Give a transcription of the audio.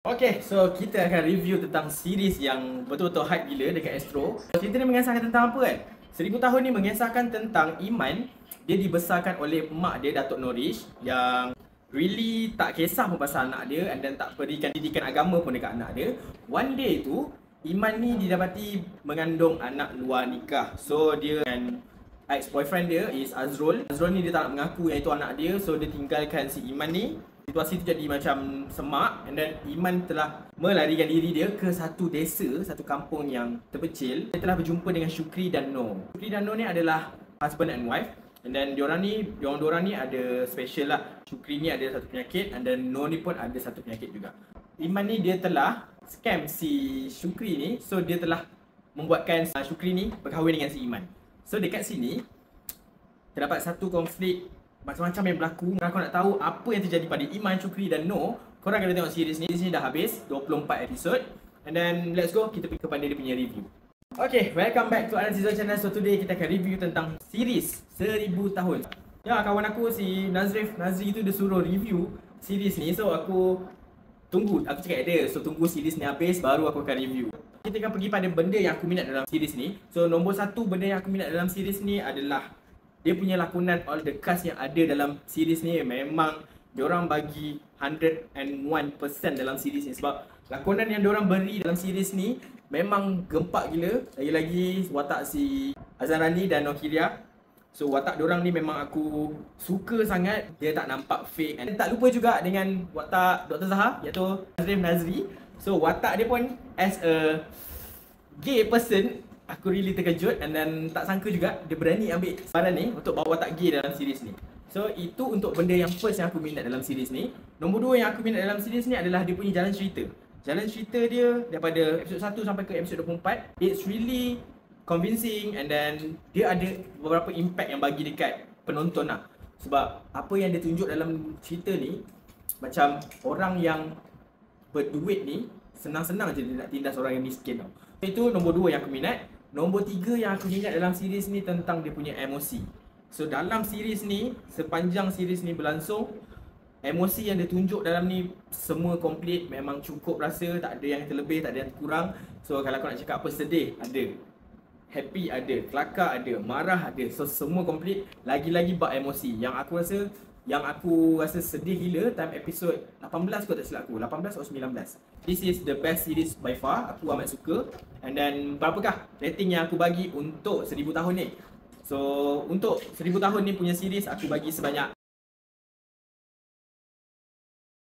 Okay, so kita akan review tentang series yang betul-betul hype gila dekat Astro. Cerita ni mengisahkan tentang apa kan? 1000 tahun ni mengisahkan tentang Iman. Dia dibesarkan oleh mak dia, Datuk Norish, yang really tak kisah pun pasal anak dia dan tak berikan didikan agama pun dekat anak dia. One day tu, Iman ni didapati mengandung anak luar nikah. So dia dengan ex-boyfriend dia is Azrul. Azrul ni dia tak nak mengaku yang itu anak dia, so dia tinggalkan si Iman ni. Situasi tu jadi macam semak, and then Iman telah melarikan diri dia ke satu desa, satu kampung yang terpencil. Dia telah berjumpa dengan Syukri dan Noh. Syukri dan Noh ni adalah husband and wife, and then diorang ni ada special lah. Syukri ni ada satu penyakit, and then Noh ni pun ada satu penyakit juga. Iman ni dia telah scam si Syukri ni, so dia telah membuatkan Syukri ni berkahwin dengan si Iman. So dekat sini terdapat satu konflik macam-macam yang berlaku. Kalau korang nak tahu apa yang terjadi pada Iman, Syukri dan Noh, korang kena tengok series ni. Series ni dah habis 24 episod. And then let's go, kita pergi kepada dia punya review. Okay, welcome back to Alan Season Channel. So today kita akan review tentang series 1000 tahun. Ya, kawan aku si Nazri tu dia suruh review series ni. So aku tunggu, aku cakap dia, so tunggu series ni habis baru aku akan review. Kita akan pergi pada benda yang aku minat dalam series ni. So nombor satu benda yang aku minat dalam series ni adalah dia punya lakonan. All the cast yang ada dalam series ni memang diorang bagi 101% dalam series ni. Sebab lakonan yang diorang beri dalam series ni memang gempak gila. Lagi-lagi watak si Azharani dan Nokiria. So watak diorang ni memang aku suka sangat. Dia tak nampak fake. And tak lupa juga dengan watak Dr. Zaha, iaitu Nazri. So watak dia pun as a gay person, aku really terkejut, and then tak sangka juga dia berani ambil peran ni untuk bawa watak gay dalam series ni. So itu untuk benda yang first yang aku minat dalam series ni. Nombor dua yang aku minat dalam series ni adalah dia punya jalan cerita. Jalan cerita dia daripada episod 1 sampai ke episod 24, it's really convincing, and then dia ada beberapa impact yang bagi dekat penonton lah. Sebab apa yang dia tunjuk dalam cerita ni, macam orang yang berduit ni senang-senang je dia nak tindas orang yang miskin tau. Itu nombor dua yang aku minat. Nombor tiga yang aku minat dalam series ni tentang dia punya emosi. So dalam series ni, sepanjang series ni berlangsung, emosi yang dia tunjuk dalam ni semua komplit, memang cukup rasa, tak ada yang terlebih, tak ada yang kurang. So kalau aku nak cakap apa, sedih ada, happy ada, kelakar ada, marah ada. So semua komplit. Lagi-lagi bab emosi yang aku rasa sedih gila time episod 18 kot, tak silap aku, 18 atau 19. This is the best series by far. Aku amat suka. And then berapakah rating yang aku bagi untuk 1000 tahun ni? So untuk 1000 tahun ni punya series, aku bagi sebanyak